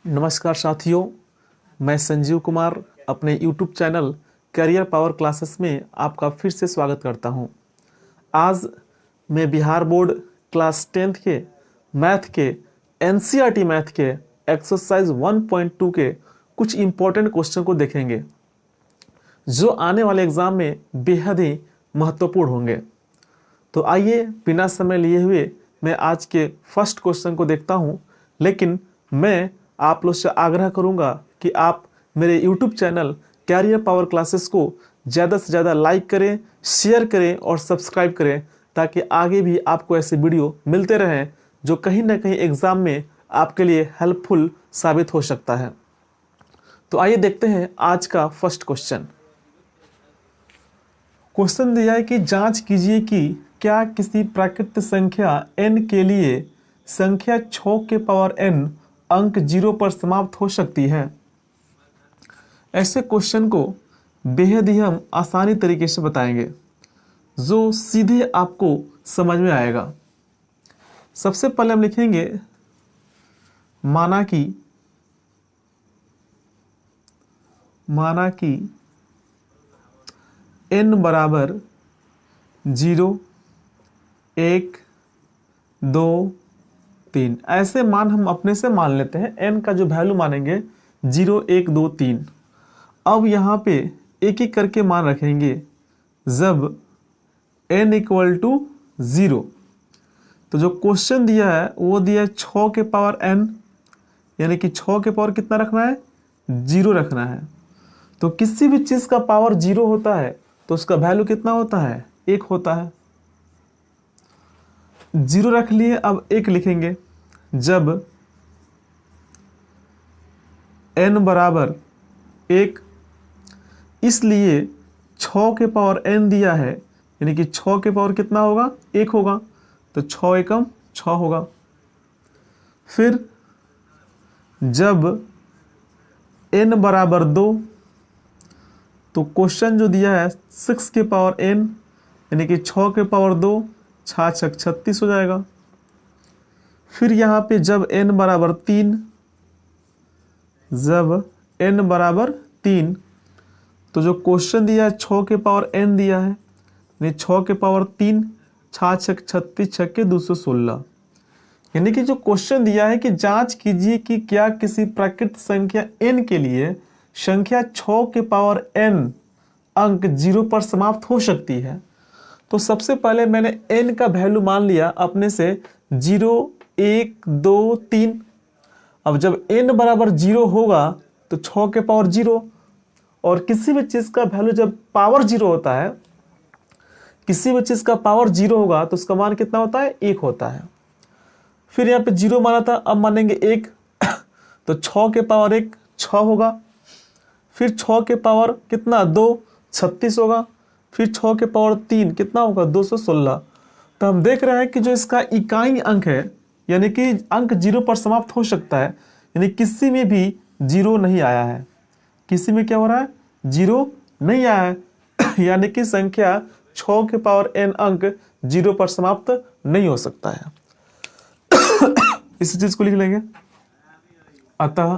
नमस्कार साथियों, मैं संजीव कुमार अपने YouTube channel career power classes में आपका फिर से स्वागत करता हूं। आज मैं बिहार बोर्ड क्लास 10th के मैथ के NCERT मैथ के एक्सरसाइज 1.2 के कुछ इम्पोर्टेंट क्वेश्चन को देखेंगे जो आने वाले एग्ज़ाम में बेहद ही महत्वपूर्ण होंगे। तो आइए बिना समय लिए हुए मैं आज के फर्स्ट क्वेश्चन को देखता हूं, लेकिन मैं आप लोग से आग्रह करूंगा कि आप मेरे YouTube channel career power classes को ज़्यादा से ज़्यादा लाइक करें, शेयर करें और सब्सक्राइब करें, ताकि आगे भी आपको ऐसे वीडियो मिलते रहें जो कहीं ना कहीं एग्ज़ाम में आपके लिए हेल्पफुल साबित हो सकता है। तो आइए देखते हैं आज का फर्स्ट क्वेश्चन। क्वेश्चन दिया है कि जांच कीजिए कि क्या किसी प्राकृत संख्या n के लिए संख्या 6 के पावर n अंक 0 पर समाप्त हो सकती है। ऐसे क्वेश्चन को बेहद ही हम आसानी तरीके से बताएंगे जो सीधे आपको समझ में आएगा। सबसे पहले हम लिखेंगे माना कि n बराबर 0, 1, 2, 3 ऐसे मान हम अपने से मान लेते हैं। n का जो वैल्यू मानेंगे 0, 1, 2, 3। अब यहाँ पे एक एक करके मान रखेंगे। जब n इक्वल टू 0, तो जो क्वेश्चन दिया है वो दिया है 6 के पावर n, यानी कि 6 के पावर कितना रखना है, 0 रखना है। तो किसी भी चीज़ का पावर 0 होता है तो उसका वैल्यू कितना होता है, 1 होता है। 0 रख लिए, अब 1 लिखेंगे। जब n बराबर 1, इसलिए 6 के पावर n दिया है, यानी कि 6 के पावर कितना होगा, 1 होगा। तो 6 एकम 6 होगा। फिर जब n बराबर 2, तो क्वेश्चन जो दिया है 6 के पावर n, यानी कि 6 के पावर 2, 6 छक 36 हो जाएगा। फिर यहाँ पे जब n बराबर 3, तो जो क्वेश्चन दिया है 6 के पावर n दिया है, यानी 6 के पावर 3, 6 छक 36, 6 के 216। यानी कि जो क्वेश्चन दिया है कि जांच कीजिए कि क्या किसी प्राकृत संख्या n के लिए संख्या 6 के पावर n अंक 0 पर समाप्त हो सकती है। तो सबसे पहले मैंने n का वैल्यू मान लिया अपने से 0, 1, 2, 3। अब जब n बराबर 0 होगा तो 6 के पावर 0, और किसी भी चीज़ का वैल्यू जब पावर 0 होता है, किसी भी चीज़ का पावर 0 होगा तो उसका मान कितना होता है, 1 होता है। फिर यहाँ पे 0 माना था, अब मानेंगे 1, तो 6 के पावर 1 6 होगा। फिर 6 के पावर कितना 2, 36 होगा। फिर 6 के पावर 3 कितना होगा, 216। तो हम देख रहे हैं कि जो इसका इकाई अंक है, यानी कि अंक 0 पर समाप्त हो सकता है, यानी किसी में भी 0 नहीं आया है। किसी में क्या हो रहा है, 0 नहीं आया है। यानी कि संख्या 6 के पावर n अंक 0 पर समाप्त नहीं हो सकता है। इसी चीज को लिख लेंगे। अतः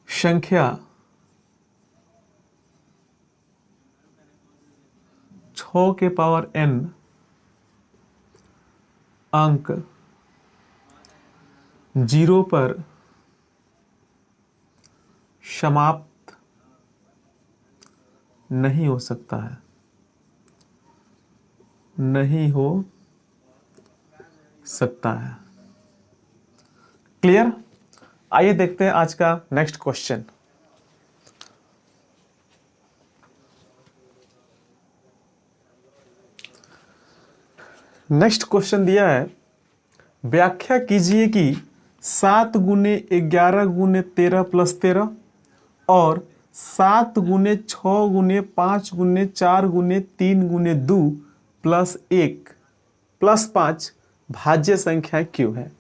संख्या 6 के पावर n अंक 0 पर समाप्त नहीं हो सकता है, नहीं हो सकता है। क्लियर? आइए देखते हैं आज का नेक्स्ट क्वेश्चन। नेक्स्ट क्वेश्चन दिया है, व्याख्या कीजिए कि 7 गुने 11 गुने 13 प्लस 13 और 7 गुने 6 गुने 5 गुने 4 गुने 3 गुने 2 प्लस 1 प्लस 5 भाज्य संख्या क्यों है।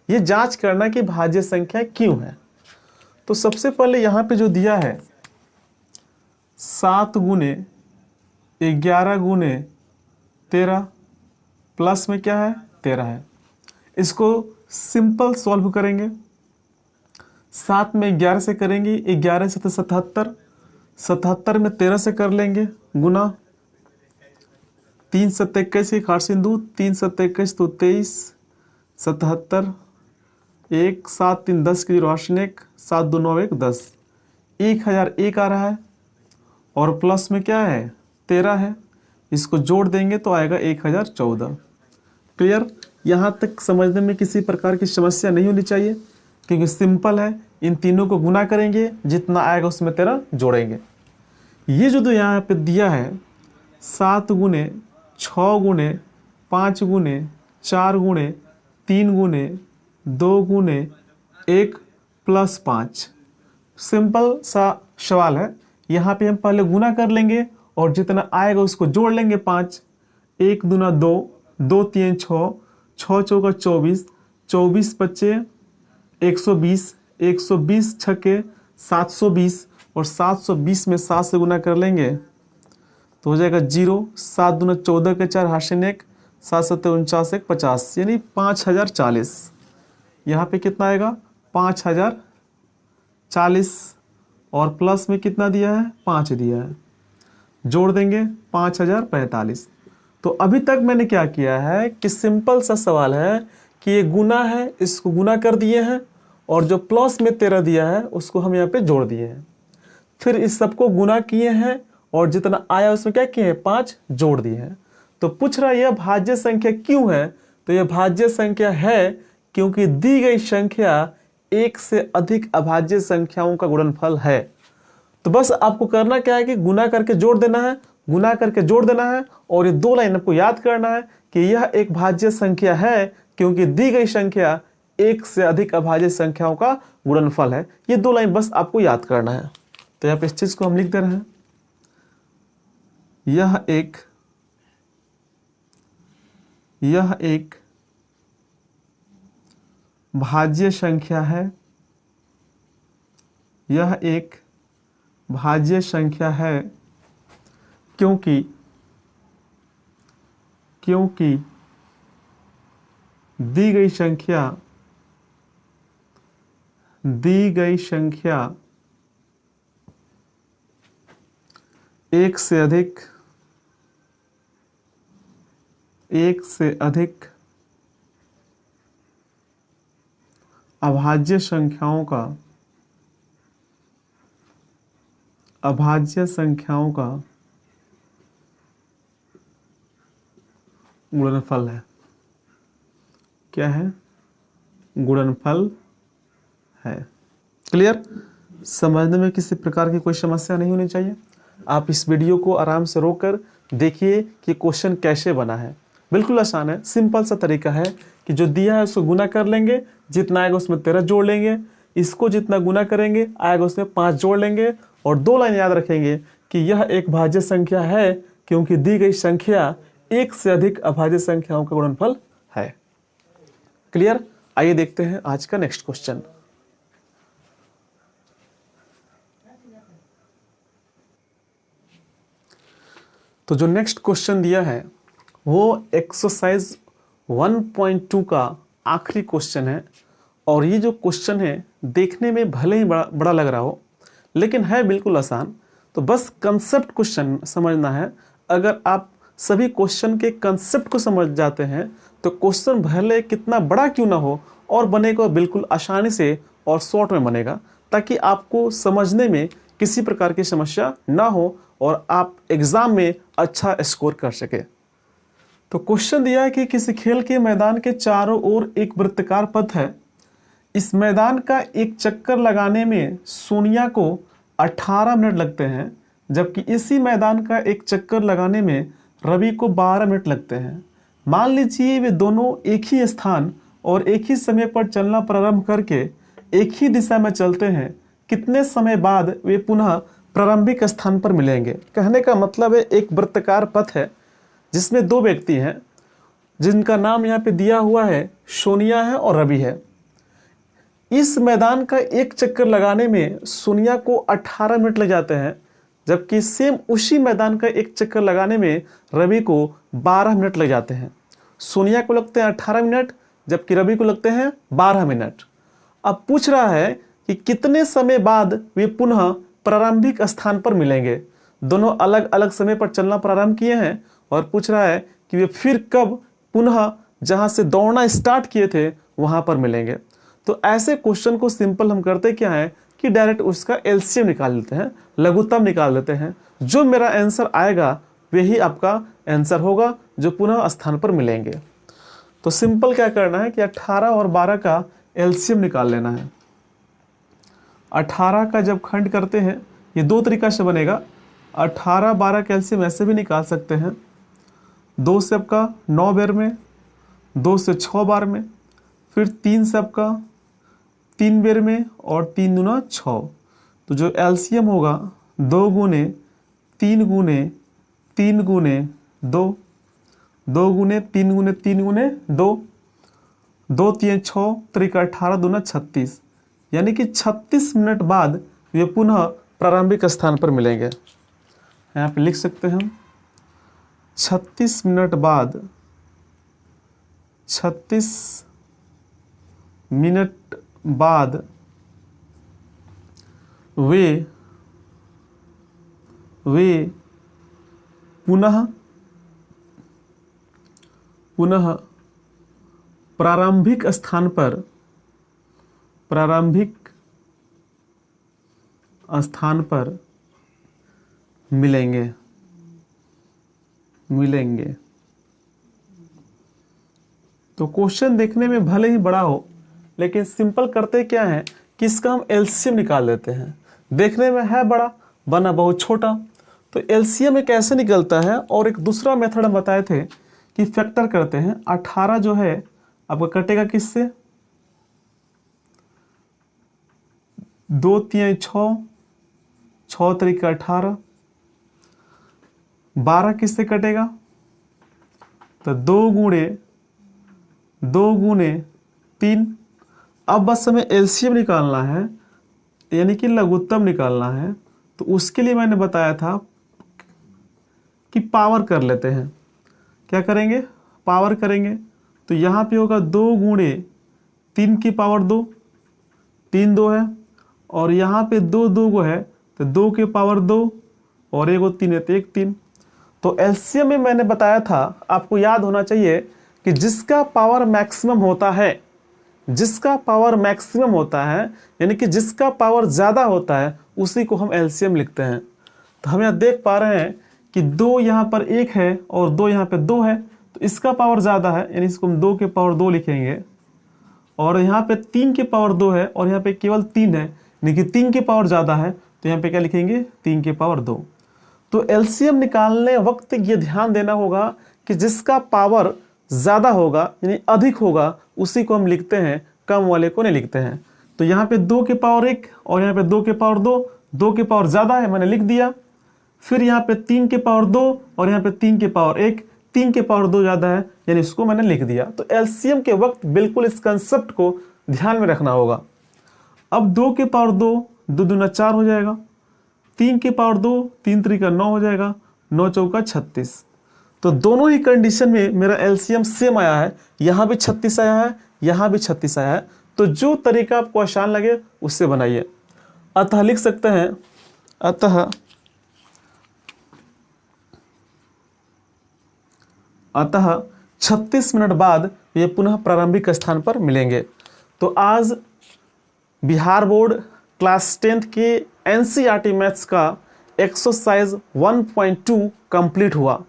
ये जांच करना कि भाज्य संख्या क्यों है। तो सबसे पहले यहाँ पे जो दिया है 7 गुने 11 गुने 13 प्लस में क्या है 13 है। इसको सिंपल सॉल्व करेंगे। 7 में 11 से करेंगे, 11 से तो 77, 77 में 13 से कर लेंगे गुना 3 7 21 की खाट सिंधु 3 7 21 तो 23 77 1 7 3 10 की रोशन 1 7 2 9 1 10 1001 आ रहा है और प्लस में क्या है 13 है। इसको जोड़ देंगे तो आएगा 1014। क्लियर? यहाँ तक समझने में किसी प्रकार की समस्या नहीं होनी चाहिए क्योंकि सिंपल है। इन तीनों को गुना करेंगे, जितना आएगा उसमें 13 जोड़ेंगे। ये जो यहाँ पे दिया है 7 गुने 6 गुने 5 गुने 4 गुने 3 गुने 2 गुने 1 प्लस 5, सिंपल सा सवाल है। यहाँ पे हम पहले गुना कर लेंगे और जितना आएगा उसको जोड़ लेंगे 5, 1 दूना 2, 2 3 6, 6 चौका 24, 24 पच्चे 120, 120 छक्के 720 और 720 में 7 से गुना कर लेंगे तो हो जाएगा 0, 7 दूना 14 के 4 हाशिन 1, 7 7 49 1 50 यानी 5040। यहाँ पे कितना आएगा 5040 और प्लस में कितना दिया है 5 दिया है, जोड़ देंगे 5045। तो अभी तक मैंने क्या किया है कि सिंपल सा सवाल है कि ये गुना है, इसको गुना कर दिए हैं और जो प्लस में 13 दिया है उसको हम यहाँ पे जोड़ दिए हैं। फिर इस सबको गुना किए हैं और जितना आया उसमें क्या किए हैं 5 जोड़ दिए हैं। तो पूछ रहा है यह भाज्य संख्या क्यों है? तो यह भाज्य संख्या है क्योंकि दी गई संख्या एक से अधिक अभाज्य संख्याओं का गुणनफल है। तो बस आपको करना क्या है कि गुना करके जोड़ देना है, गुना करके जोड़ देना है और ये 2 लाइन आपको याद करना है कि यह एक भाज्य संख्या है क्योंकि दी गई संख्या एक से अधिक अभाज्य संख्याओं का गुणनफल है। ये 2 लाइन बस आपको याद करना है। तो यहाँ पे इस चीज को हम लिख दे रहे हैं, यह एक भाज्य संख्या है, यह एक भाज्य संख्या है क्योंकि दी गई संख्या एक से अधिक अभाज्य संख्याओं का गुणनफल है। क्या है? गुणनफल है। क्लियर? समझने में किसी प्रकार की कोई समस्या नहीं होनी चाहिए। आप इस वीडियो को आराम से रोककर देखिए कि क्वेश्चन कैसे बना है। बिल्कुल आसान है, सिंपल सा तरीका है कि जो दिया है उसको गुना कर लेंगे, जितना आएगा उसमें 13 जोड़ लेंगे, इसको जितना गुना करेंगे आएगा उसमें 5 जोड़ लेंगे और 2 लाइन याद रखेंगे कि यह एक भाज्य संख्या है क्योंकि दी गई संख्या एक से अधिक अभाज्य संख्याओं का गुणनफल है। क्लियर? आइए देखते हैं आज का नेक्स्ट क्वेश्चन। तो जो नेक्स्ट क्वेश्चन दिया है वो एक्सरसाइज 1.2 का आखिरी क्वेश्चन है और ये जो क्वेश्चन है देखने में भले ही बड़ा लग रहा हो लेकिन है बिल्कुल आसान। तो बस कंसेप्ट क्वेश्चन समझना है। अगर आप सभी क्वेश्चन के कंसेप्ट को समझ जाते हैं तो क्वेश्चन भले कितना बड़ा क्यों ना हो और बनेगा बिल्कुल आसानी से और शॉर्ट में बनेगा, ताकि आपको समझने में किसी प्रकार की समस्या ना हो और आप एग्जाम में अच्छा स्कोर कर सके। तो क्वेश्चन दिया है कि किसी खेल के मैदान के चारों ओर एक वृत्ताकार पथ है। इस मैदान का एक चक्कर लगाने में सोनिया को 18 मिनट लगते हैं, जबकि इसी मैदान का एक चक्कर लगाने में रवि को 12 मिनट लगते हैं। मान लीजिए वे दोनों एक ही स्थान और एक ही समय पर चलना प्रारंभ करके एक ही दिशा में चलते हैं। कितने समय बाद वे पुनः प्रारंभिक स्थान पर मिलेंगे? कहने का मतलब है एक वृत्ताकार पथ है जिसमें 2 व्यक्ति हैं जिनका नाम यहाँ पे दिया हुआ है, सोनिया है और रवि है। इस मैदान का एक चक्कर लगाने में सोनिया को 18 मिनट लग जाते हैं, जबकि सेम उसी मैदान का एक चक्कर लगाने में रवि को 12 मिनट लग जाते हैं। सोनिया को लगते हैं 18 मिनट, जबकि रवि को लगते हैं 12 मिनट। अब पूछ रहा है कि कितने समय बाद वे पुनः प्रारंभिक स्थान पर मिलेंगे। दोनों अलग अलग समय पर चलना प्रारंभ किए हैं और पूछ रहा है कि वे फिर कब पुनः जहां से दौड़ना स्टार्ट किए थे वहां पर मिलेंगे। तो ऐसे क्वेश्चन को सिंपल हम करते क्या है कि डायरेक्ट उसका एलसीएम निकाल लेते हैं, लघुत्तम निकाल लेते हैं। जो मेरा आंसर आएगा वही आपका आंसर होगा जो पुनः स्थान पर मिलेंगे। तो सिंपल क्या करना है कि 18 और 12 का एलसीएम निकाल लेना है। 18 का जब खंड करते हैं ये दो तरीका से बनेगा। 18 12 का एलसीएम ऐसे भी निकाल सकते हैं, 2 से आपका 9 बार में, 2 से 6 बार में, फिर 3 से आपका 3 बार में और 3 दूना 6। तो जो एलसीएम होगा 2 गुने 3 गुने 3 गुने 2, 2 गुने 3 गुने 3 गुने 2, 2 3 6 त्रिका 18 दूना 36, यानी कि 36 मिनट बाद ये पुनः प्रारंभिक स्थान पर मिलेंगे। यहाँ पे लिख सकते हैं हम 36 मिनट बाद, 36 मिनट बाद वे पुनः प्रारंभिक स्थान पर मिलेंगे। तो क्वेश्चन देखने में भले ही बड़ा हो, लेकिन सिंपल करते क्या है कि इसका हम एलसीएम निकाल देते हैं। देखने में है बड़ा, बना बहुत छोटा। तो एलसीएम में कैसे निकलता है, और एक दूसरा मेथड हम बताए थे कि फैक्टर करते हैं। 18 जो है आपका कटेगा किससे, 2 3 6, 6 तरीका 18, 12 किससे कटेगा, तो 2 गुणे 3। अब बस हमें एलसीएम निकालना है, यानी कि लघुत्तम निकालना है। तो उसके लिए मैंने बताया था कि पावर कर लेते हैं। क्या करेंगे, पावर करेंगे। तो यहाँ पे होगा 2 गुणे 3 की पावर 2, 3 2 है, और यहाँ पे 2 2 को है तो 2 की पावर 2 और 1 3 है तो 1 3। तो एलसीएम में मैंने बताया था, आपको याद होना चाहिए कि जिसका पावर मैक्सिमम होता है, यानी कि जिसका पावर ज़्यादा होता है उसी को हम एलसीएम लिखते हैं। तो हम यहाँ देख पा रहे हैं कि 2 यहाँ पर 1 है और 2 यहाँ पे 2 है, तो इसका पावर ज़्यादा है, यानी इसको हम 2 के पावर 2 लिखेंगे। और यहाँ पे 3 के पावर 2 है और यहाँ पे केवल 3 है, यानी कि 3 के पावर ज़्यादा है, तो यहाँ पे क्या लिखेंगे, 3 के पावर 2। तो एलसीएम निकालने वक्त ये ध्यान देना होगा कि जिसका पावर ज़्यादा होगा यानी अधिक होगा उसी को हम लिखते हैं, कम वाले को नहीं लिखते हैं। तो यहाँ पे 2 के पावर 1 और यहाँ पे 2 के पावर 2, 2 के पावर ज़्यादा है मैंने लिख दिया। फिर यहाँ पे 3 के पावर 2 और यहाँ पे 3 के पावर 1, 3 के पावर 2 ज़्यादा है, यानी इसको मैंने लिख दिया। तो एलसीएम के वक्त बिल्कुल इस कंसेप्ट को ध्यान में रखना होगा। अब 2 के पावर 2, 2 दूना 4 हो जाएगा, 3 के पावर 2, 3 तरीका 9 हो जाएगा, 9 चौका 36। तो दोनों ही कंडीशन में मेरा एलसीएम सेम आया है, यहाँ भी 36 आया है, यहाँ भी 36 आया है। तो जो तरीका आपको आसान लगे उससे बनाइए। अतः लिख सकते हैं, अतः 36 मिनट बाद ये पुनः प्रारंभिक स्थान पर मिलेंगे। तो आज बिहार बोर्ड क्लास 10th के एनसीईआरटी मैथ्स का एक्सरसाइज 1.2 कंप्लीट हुआ।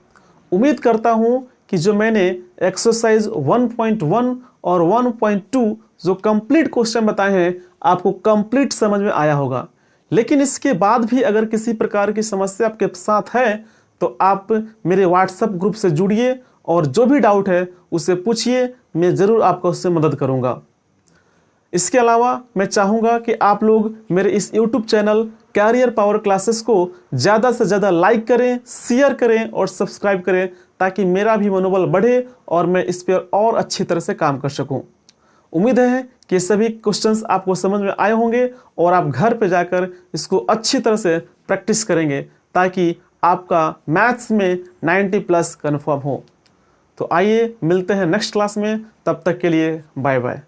उम्मीद करता हूँ कि जो मैंने एक्सरसाइज 1.1 और 1.2 जो कंप्लीट क्वेश्चन बताए हैं आपको कंप्लीट समझ में आया होगा। लेकिन इसके बाद भी अगर किसी प्रकार की समस्या आपके साथ है तो आप मेरे व्हाट्सएप ग्रुप से जुड़िए और जो भी डाउट है उसे पूछिए, मैं ज़रूर आपको उससे मदद करूँगा। इसके अलावा मैं चाहूँगा कि आप लोग मेरे इस YouTube channel career power classes को ज़्यादा से ज़्यादा लाइक करें, शेयर करें और सब्सक्राइब करें, ताकि मेरा भी मनोबल बढ़े और मैं इस पर और अच्छी तरह से काम कर सकूं। उम्मीद है कि सभी क्वेश्चंस आपको समझ में आए होंगे और आप घर पे जाकर इसको अच्छी तरह से प्रैक्टिस करेंगे ताकि आपका मैथ्स में 90+ कन्फर्म हो। तो आइए मिलते हैं नेक्स्ट क्लास में, तब तक के लिए बाय बाय।